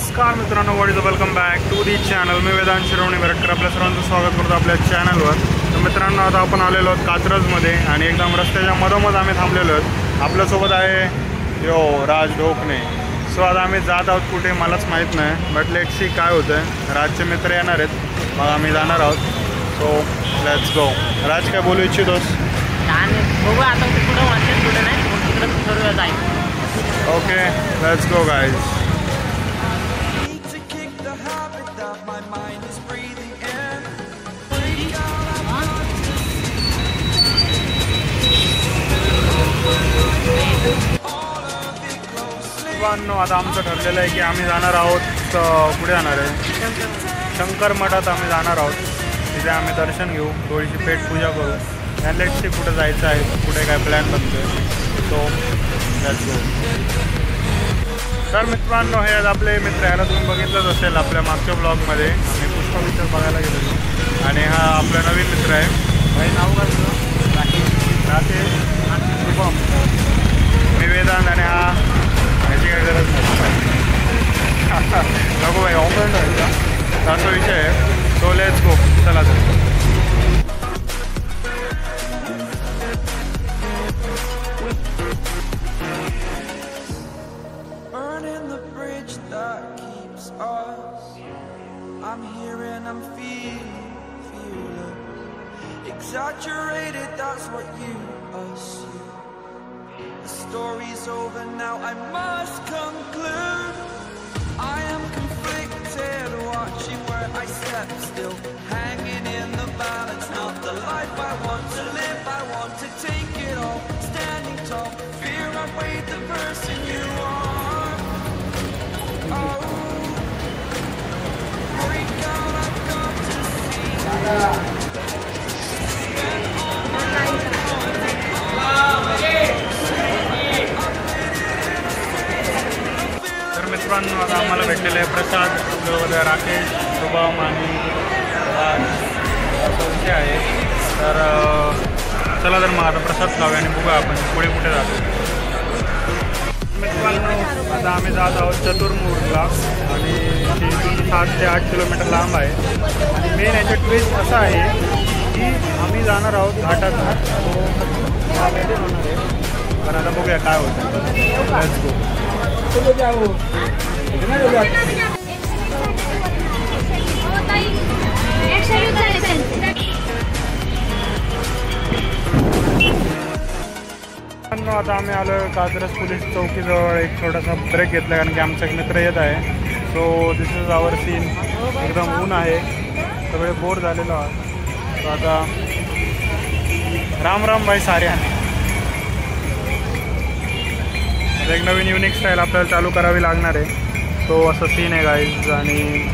नमस्कार मित्रांनो, what is welcome back to the channel. मी वेदांत शिरोवणे बेरटकर आपल्या सर्वांचं स्वागत करतो आपल्या चॅनलवर. तर मित्रांनो, आता आपण आलेलो आहोत कात्रजमध्ये आणि एकदम रस्त्याच्या मधोमध आम्ही थांबलेलो आहोत. आपल्यासोबत आहे राज ढोकणे. सो आता आम्ही जात आहोत कुठे मलाच माहीत नाही, बट लेट्स सी काय होतं आहे. राजचे मित्र येणार आहेत, मग आम्ही जाणार आहोत. सो लेट्स गो. राज, काय बोलू इच्छितोस? बघू आता पुढं वाटतं, पुढे नाही तिकडं ठरवूया जाईल. Okay, let's go guys. आता आमचं ठरलेलं आहे की आम्ही जाणार आहोत, पुढे जाणार आहे शंकर मठात आम्ही जाणार आहोत. तिथे आम्ही दर्शन घेऊ, थोडीशी पेटपूजा करू. त्या लेट्स सी कुठे जायचं आहे, कुठे काय प्लॅन बनतो आहे. सो लेट्स गो. तर मित्रांनो, हे आपले मित्र, याला तुम्ही बघितलंच असेल आपल्या मागच्या ब्लॉगमध्ये. आम्ही पुष्पा पिक्चर बघायला गेलेलो आणि हा आपला नवीन मित्र आहे. भाई नाव काय तुझं? राकेश शुभम. मी वेदांत आणि हा याची काही गरज नाही नको भाई, ऑफर आहे का असा विषय आहे. सो लेट्स गो. चला तर. I'm here and I'm feeling exaggerated, that's what you assume. The story's over now, I must conclude. I am conflicted, watching where I step still, hanging in the balance, not the life I want to live. I want to take it all, standing tall, fear I weighed the person you are. Oh, break out, I've got to see. तर मित्रांनो, आता आम्हाला भेटलेले आहे प्रसाद. आपल्याबरोबर राकेश, शुभम आणि राज असा विषय आहे. तर चला तर मग आता प्रसाद खाऊया आणि बघूया आपण पुढे कुठे जातो. मित्रांनो, आता आम्ही जात आहोत चतुर्मुखला आणि इथून 7 ते 8 किलोमीटर लांब आहे. आणि मेन याचं ट्विस्ट असं आहे की आम्ही जाणार आहोत घाटात. तर आता बघूया काय होतं. Let's go. आता आम्ही आलो कात्रज पोलीस चौकीजवळ. एक छोटासा ब्रेक घेतला कारण की आमचा एक मित्र येत आहे. So this is our scene. एकदम ऊन आहे, सगळे बोर झालेलो आहे. सो आता राम राम भाई साऱ्यांना. एक नवीन युनिक स्टाईल आपल्याला चालू करावी लागणार आहे. तो असं सीन आहे गाईज. आणि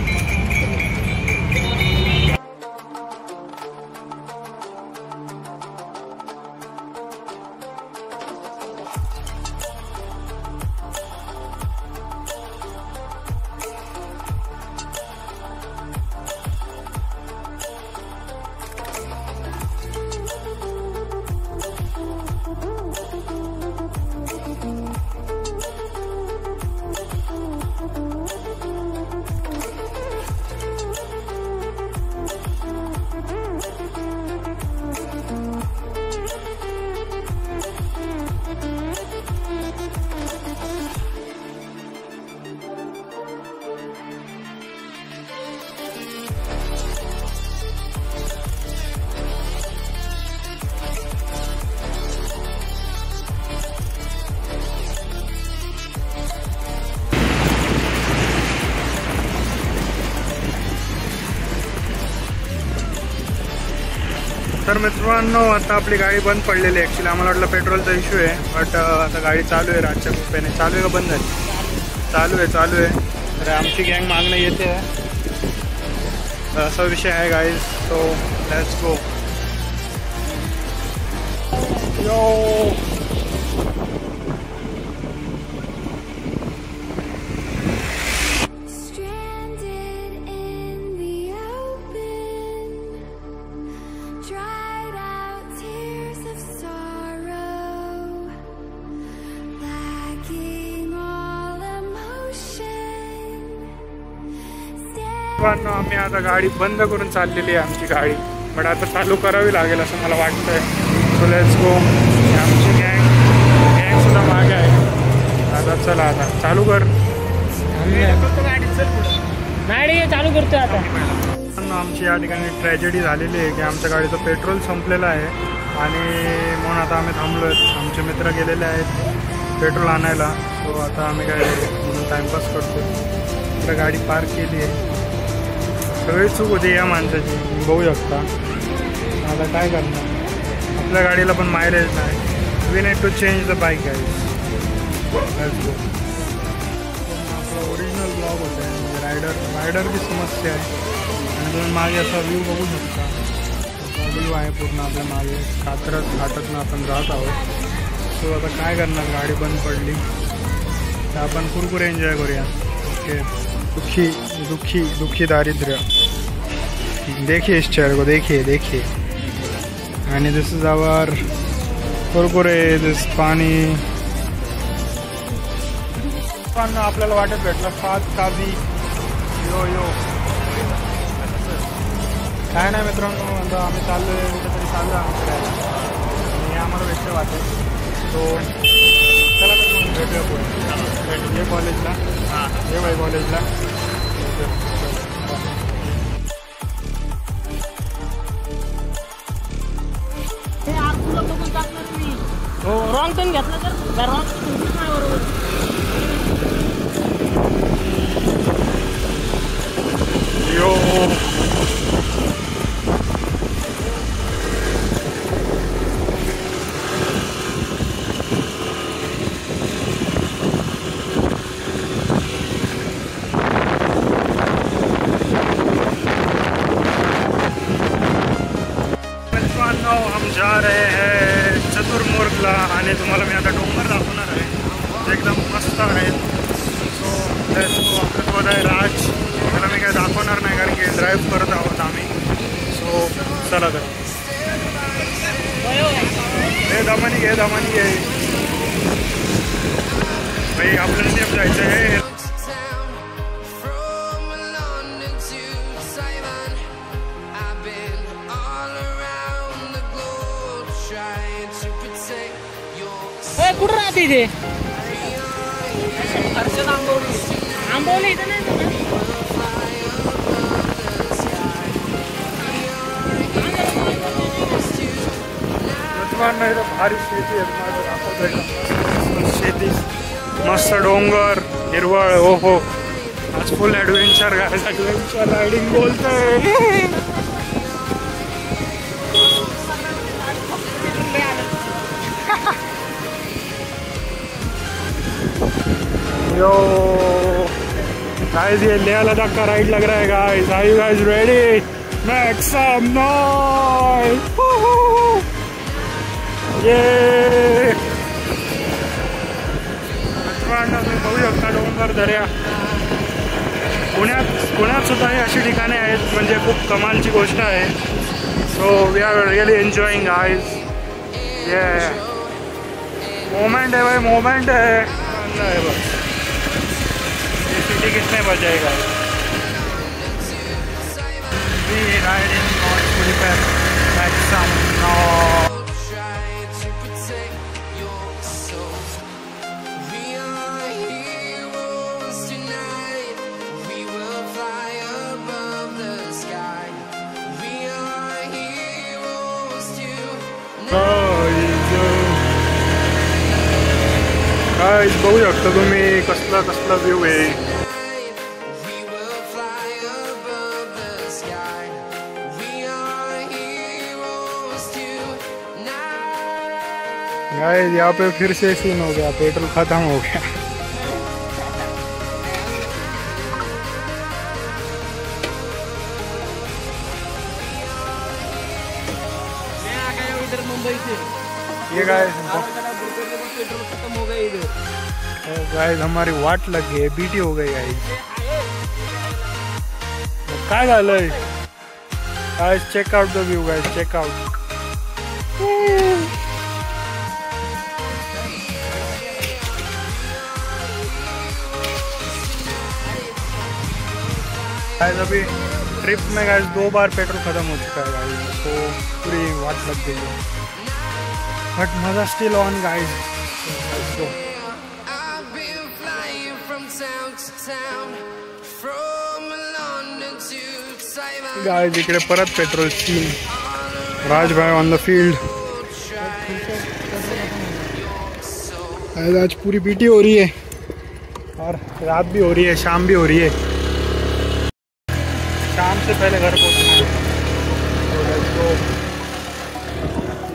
तर मित्रांनो, आता आपली गाडी बंद पडलेली आहे. ॲक्च्युली आम्हाला वाटलं पेट्रोलचा इश्यू आहे, बट आता गाडी चालू आहे. रातच्या कृपेने चालू आहे का बंद झाली? चालू आहे. तर आमची गँग मागणं येते आहे. असा विषय आहे guys. So let's go. Yo पण आम्ही आता गाडी बंद करून चाललेली आहे आमची गाडी, बट आता चालू करावी लागेल असं मला वाटतंय. सो लेट्स गो. आमची गँग सुद्धा मागे आहे. आता चला आता चालू कर. गाडी चालू करतोय आता. पण आमची या ठिकाणी ट्रॅजेडी झालेली आहे की आमच्या गाडीचं पेट्रोल संपलेलं आहे आणि म्हणून आता आम्ही थांबलो आहेत. आमचे मित्र गेलेले आहेत पेट्रोल आणायला. सो आता आम्ही काय म्हणून टाईमपास करतो. इकडे गाडी पार्क केली आहे. सगळी चूक होती या माणसाची, बघू शकता. आता काय करणार, आपल्या गाडीला पण मायलेज नाही. We need to change the bike guys. Let's go. आपला ओरिजिनल ब्लॉग होता आहे म्हणजे रायडरची समस्या आहे. आणि तुम्ही मागे असा व्ह्यू बघू शकता. व्ह्यू आहे पूर्ण आपल्या मागे घाटातनं आपण जात आहोत. सो आता काय करणार, गाडी बंद पडली तर आपण कुरकुरे एन्जॉय करूया. ओके. दुखी दारिद्र्य. देखिए इस चेहरे को, देखिए. आणि दिस इज आवर कुरकुरे, दिस पाणी. पण आपल्याला वाटत भेटलं 5 काबी. यो काय नाही मित्रांनो, आता आम्ही चाललो आहे कुठेतरी, चाललो आमच्या आणि आम्हाला भेटलं वाटेल. तो चला तर मग भेटूया पुढे. ये कॉलेजला, ये बाई कॉलेजला. हो रॉंग टर्न घेतला तर रॉंग बरोबर. यो हम जा रहे हैं चतुर्मुर्गला आणि तुम्हाला मी आता डोंगर दाखवणार आहे. एकदम मस्त आहे. सो आपल्यासोबत आहे राज. त्याला मी काय दाखवणार नाही कारण की ड्राईव्ह करत आहोत आम्ही. सो चला तर. हे दमानी घे भाई, आपल्याला नेम जायचं आहे. कुठं राहते इथे? आंबवली इथं नाही ना? भारी शेती आहे. शेती मस्त, डोंगर, हिरवळ. हो हो, आज फुल ॲडव्हेंचर रायडिंग बोलतोय. यो गाइस, ये लेह लद्दाख का राइड लग रहा है guys. Are you guys ready? Make some noise. ये तुम्ही बघू शकता डोंगर, दर्या. पुण्यात सुद्धा ही अशी ठिकाणे आहेत म्हणजे खूप कमालची गोष्ट आहे. So we are really enjoying guys. ये मोमेंट है भाई, मोमेंट है. बस ये सिटी कितने बजाएगा. Riding on scooter like some guys बघू शकता तुम्ही कसला व्ह्यू आहे. गाइस यहाँ पे फिर से सीन हो गया, पेट्रोल खत्म हो गया. ये गाइस हमारी वाट लग गई, बीटी हो गई गाइस. काय झालंय guys? Check out the view guys, check out. Guys अभी ट्रिप में गाइस 2 बार पेट्रोल ख़त्म हो चुका है गाइस, तो पूरी वाट लग गई है, बट मज़ा स्टिल ऑन गाइस। गाइस इकडे परत petrol scene, Rajbhai on the field. आज पूरी पीटी हो रही है और रात भी हो रही है, शाम भी हो रही है, शाम से पहले घर पहुंचना है।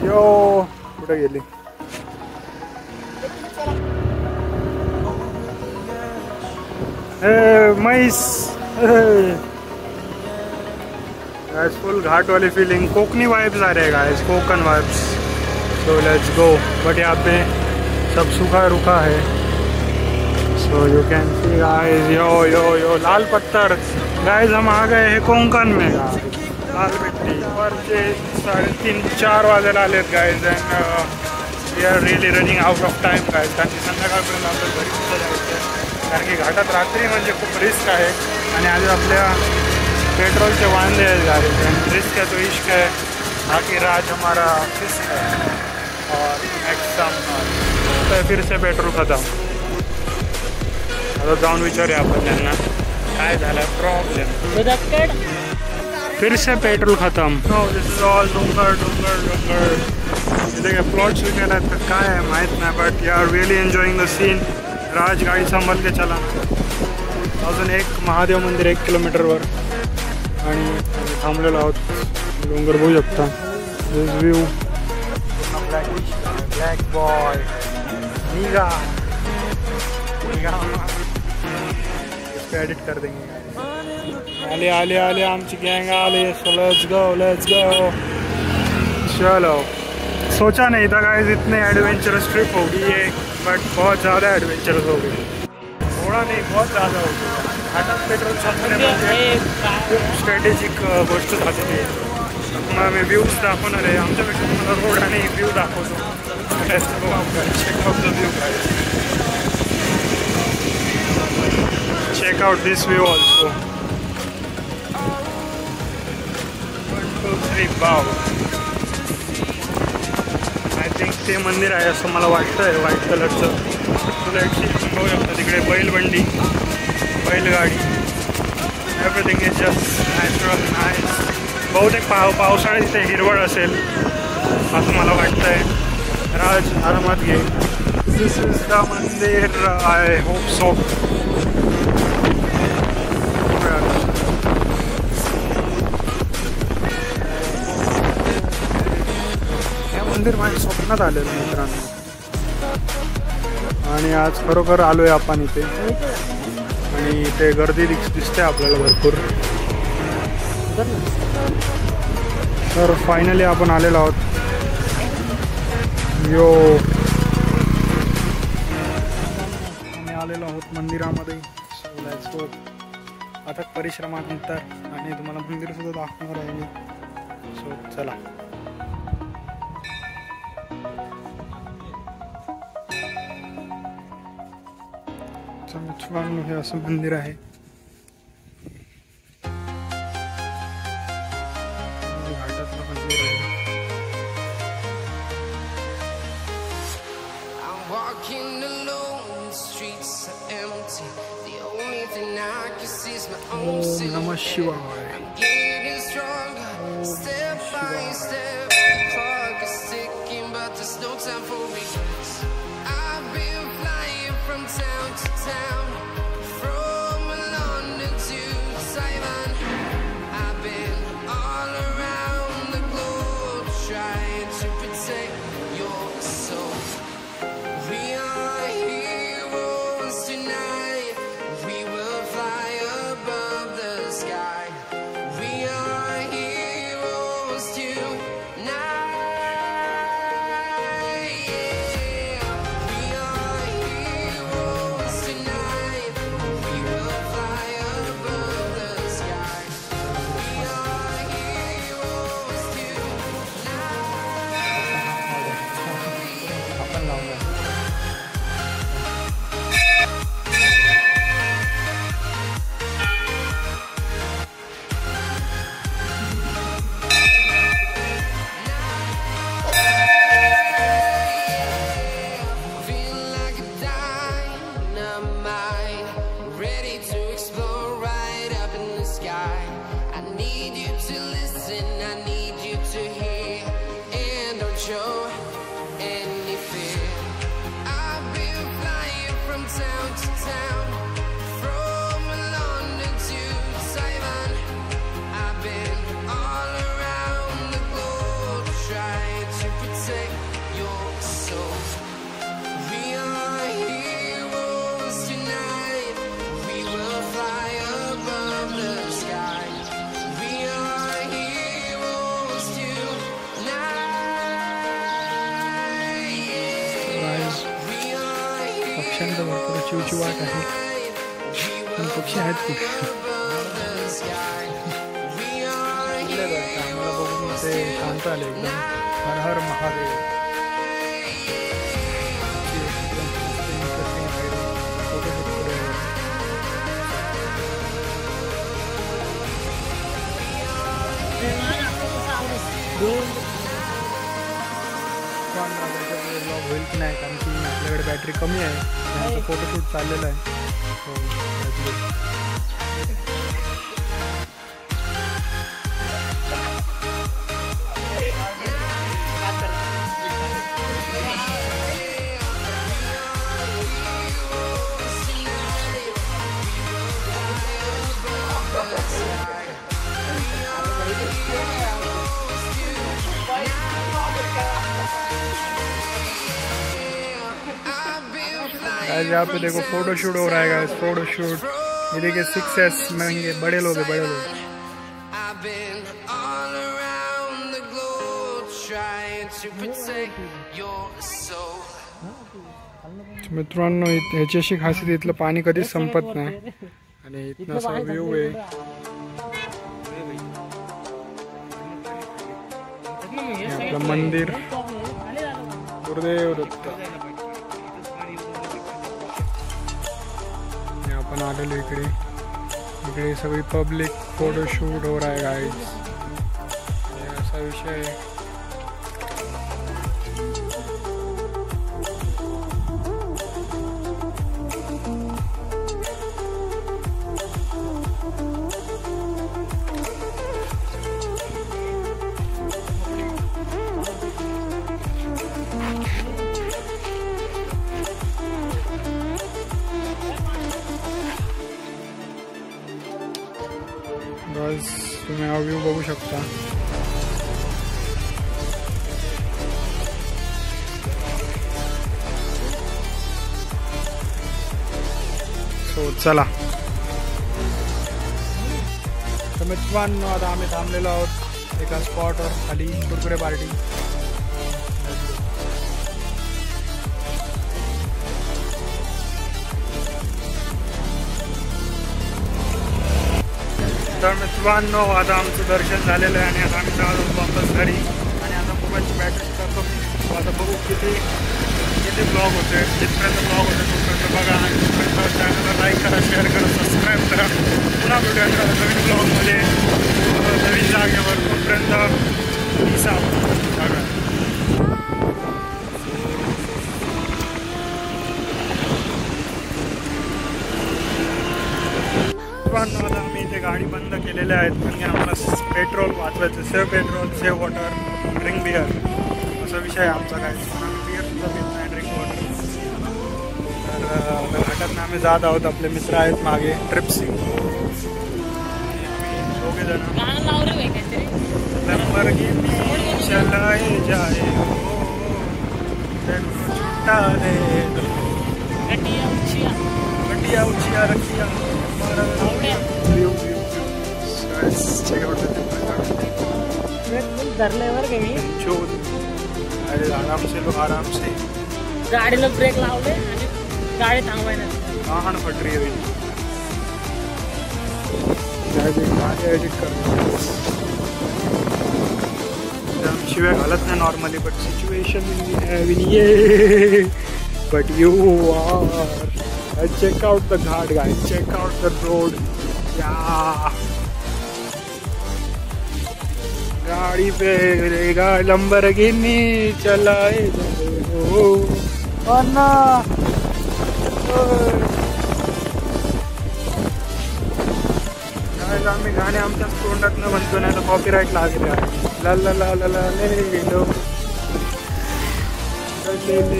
यो कुठे गेली? म्हैस गाइस, फुल घाट वाली फीलिंग, कोकनी वाइब्स आ रहे हैं guys, Konkan vibes. So let's go. But यहाँ पे सब सूखा रुखा है, so you can see guys. Yo yo yo लाल पत्थर गाइस, हम आ गए हैं कोंकण में गाइस, लाल मिट्टी। और 3-4 वाजेला आलेत guys, and we are really running out of time guys, कारण की संध्याकाळपर्यंत आपल्याला घरी सुद्धा जायचं आहे, कारण की घाटात रात्री म्हणजे खूप रिस्क आहे आणि आज आपल्या पेट्रोलचे वांदे आहेत गाइस, एंड रिस्क है तो इश्क है, बाकी राज हमारा फिस्क है और नेक्स्ट तो फिर से पेट्रोल खत्म। आता जाऊन विचारूया आपण त्यांना काय झालं प्रॉब्लेम। फिर से पेट्रोल खत्म। नो दिस इज ऑल डोंगर डोंगर डोंगर। इथे काय प्लॉट्स विकायला आहेत का काय आहे माहीत नाही, but you are really enjoying the scene. Raj गाडी सांभाळ के चला। अजून एक महादेव मंदिर 1 किलोमीटरवर आणि आम्ही थांबलेलो आहोत, डोंगर बघू शकता, दिस व्ह्यू। ब्लॅक बॉय निगा इसको एडिट कर देंगे। आले आले आले आमची गैंग आले, so let's go let's go. चलो, सोचा नहीं था गाइस इतने एडवेंचरस ट्रिप होगी ये, बट बहुत ज़्यादा एडवेंचरस हो गई। थोड़ा नहीं, बहुत ज़्यादा हो गया। घाटात पेट्रोल संपणे म्हणजे खूप स्ट्रॅटेजिक गोष्ट झालेली आहे। मग आम्ही व्ह्यूज दाखवणार आहे, आमच्यापेक्षा तुम्हाला रोड आणि व्ह्यू दाखवतो। Check out the view guys, check out this view also. 1 2 3 wow. I think ते मंदिर आहे असं मला वाटतंय, व्हाईट कलरचं। तुला बघू शकता तिकडे बैलबंडी, बैलगाडी, everything is just natural nice. बहुतेक पावसाळ्यात इथे हिरवळ असेल असं मला वाटतंय। राज आरामात घे। दिस इज द मंदिर, आय होप सो। हे मंदिर माझ्या स्वप्नात आलेलं मित्रांनो, आणि आज खरोखर आलोय आपण इथे, आणि इथे गर्दी दिसते आपल्याला भरपूर। तर फायनली आपण आलेलो आहोत। यो आम्ही आलेलो आहोत मंदिरामध्ये। सो लेट्स गो। अथक परिश्रमानंतर आणि तुम्हाला मंदिर सुद्धा दाखवणार आहे मी, सो चला। मित्रांनो हे असं मंदिर आहे, घाटातलं मंदिर आहे। ओम नमः शिवाय। Tonight to listen, I need you to hear, and don't show any fear. I've been flying from town to town, from London to Taiwan. I've been all around the globe trying to protect your soul. We are heroes tonight. We will fly above the sky. We are heroes tonight. Guys, We are पक्ष्यांचा भरपूर चिवचिवाट आहे पण पक्षी आहेत कुठे आम्हाला बघून ते शांत आले एकदम. हर हर महादेव. ब्लॉग होईल की नाही कारण की आपल्याकडे बॅटरी कमी आहे. त्यांचं फोटोशूट चाललेलं आहे. हो गाइस यहाँ पे देखो फोटो शूट हो रहा है गाइस. फोटो शूट ये देखिए 6S महंगे बड़े लोग हैं, बड़े लोग. I've been all around the globe trying to protect your soul. मित्रांनो ह्याची अशी खासियत इथलं पाणी कधीच संपत नाही आणि इथनं असा व्ह्यू आहे. हे आपलं मंदिर गुरुदेव दत्त. आपण आलेलो इकडे. इकडे सगळी पब्लिक फोटोशूट हो रहा है गाइस. असा विषय आहे. बस तुम्ही हा व्ह्यू बघू शकता. सो चला तर मित्रांनो आता आम्ही थांबलेलो आहोत एका स्पॉटवर खाली कुरकुरे पार्टी. तर मित्रांनो आता आमचं दर्शन झालेलं आहे आणि आता आम्ही जाऊ वापस घरी. आणि आता मोबाईलची बॅटरी करतो. आता बघू किती ब्लॉग होते. जिथपर्यंत ब्लॉग होते तोपर्यंत बघा आणि तोपर्यंत चॅनलला लाईक करा, शेअर करा, सबस्क्राईब करा. पुन्हा भेटूया नवीन ब्लॉगमध्ये नवीन जागेवर. तोपर्यंत दिसा आता आम्ही इथे गाडी बंद केलेल्या आहेत म्हणजे आम्हाला पेट्रोल वाचवायचं. Save petrol, save water, drink beer असा विषय आहे आमचा. काय बिअर सुद्धा पित नाही, ड्रिंक वॉटर. तर घाटातनं आम्ही जात आहोत. आपले मित्र आहेत मागे ट्रिप्सी. दोघे जण लंबरगिनी चलाए जाए गड्डिया उचिया रखिया. आराम से लोग आराम से गाडीला ब्रेक लावले आणि गाडी थांबवायला वाहन फटरी हुई. एडिट करतो. शिवाय घालत नाही normally but situation but you are check out the ghat guys. Check out the road. या गाड़ी पे लंबरगिनी चलाए हो ना. गाईज आम्ही गाणे आमच्याच तोंडातनं म्हणतो नाही तर कॉपीराईट लागले ला ला ला ला ला ले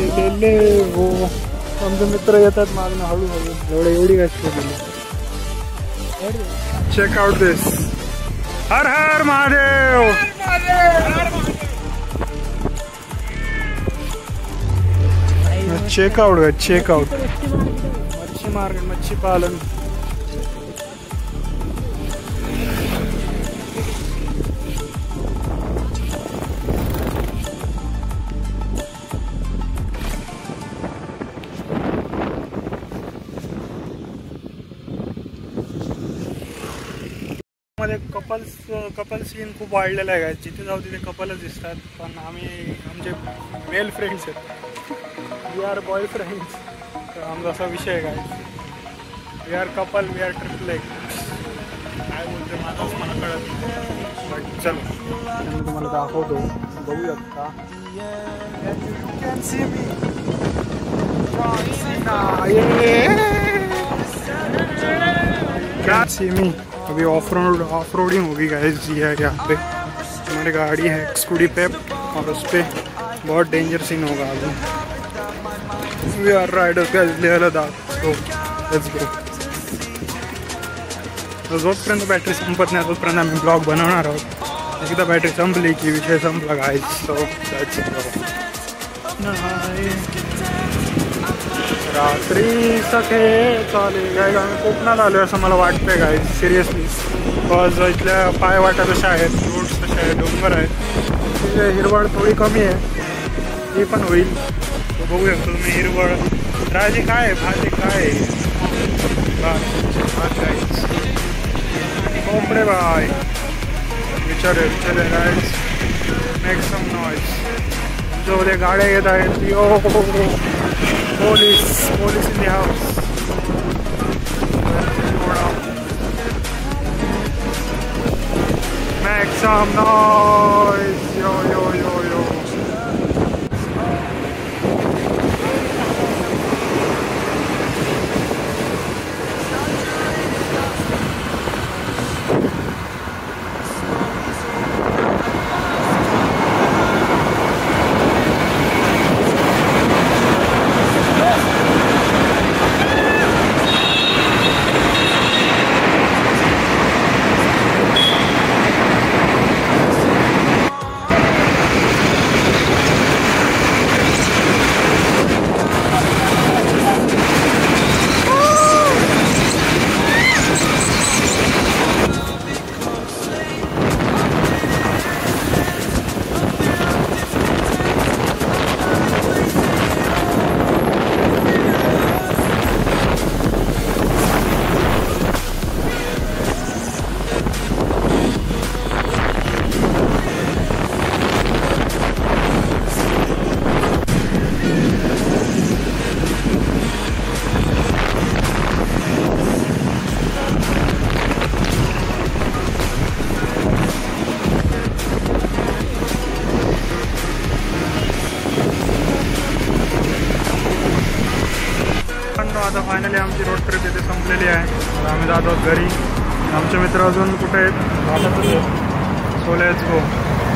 ले ले हो. आमचे मित्र येतात मागणं हळूहळू एवढी गाठी गेली. चेक आउट दिस. हर हर महादेव. चेकआउट है चेकआउट. मच्छी मार्केट मच्छी पालन. मध्ये कपल सीन खूप वाढलेला आहे. जिथे जाऊ तिथे कपलच दिसतात. पण आम्ही आमचे मेल फ्रेंड्स आहेत. We are boyfriends. तर आमचा असा विषय आहे काय. We are couple we are triple. काय बोलते माझाच मला कळत नाही. बट चल मी तुम्हाला दाखवतो. बघू शकता. अभी ऑफ रोडिंग होगी गाइस. जी है यहाँ पे हमारी गाड़ी है स्कूटी पे और उस पर बहुत डेंजर सीन होगा अभी. We are riders guys Leh Ladakh. So let's go. जोपर्यंत बॅटरी संपत नाही तोपर्यंत आम्ही ब्लॉग बनवणार आहोत. एकदा बॅटरी संपली की विषय संपला गाइस. So that's it. रात्री सखे चालेल गाईज. आम्ही कोकणात आलो असं मला वाटतंय गाईज सिरियसली. बिकॉज इथल्या पायवाटा कशा आहेत, रोड्स कशा आहेत, डोंगर आहेत. तिथे हिरवळ थोडी कमी आहे. ती पण होईल. बघू शकतो तुम्ही हिरवळ. राजी काय आहे भाजी काय आहे. भात गाईज. कोंबडे बाय. विचारे गाईज. Make some noise. जो उद्या गाड्या येत आहेत. Yo Police in the house. Make some noise. Yo yo yo yo. आता फायनली आमची रोड ट्रिप इथे संपलेली आहे. आम्ही जात आहोत घरी. आमचे मित्र अजून कुठे आहेत वाटतच आहेत. सो लेट्स गो.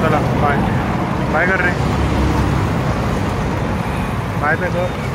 चला बाय बाय कर रे. बाय पे कर.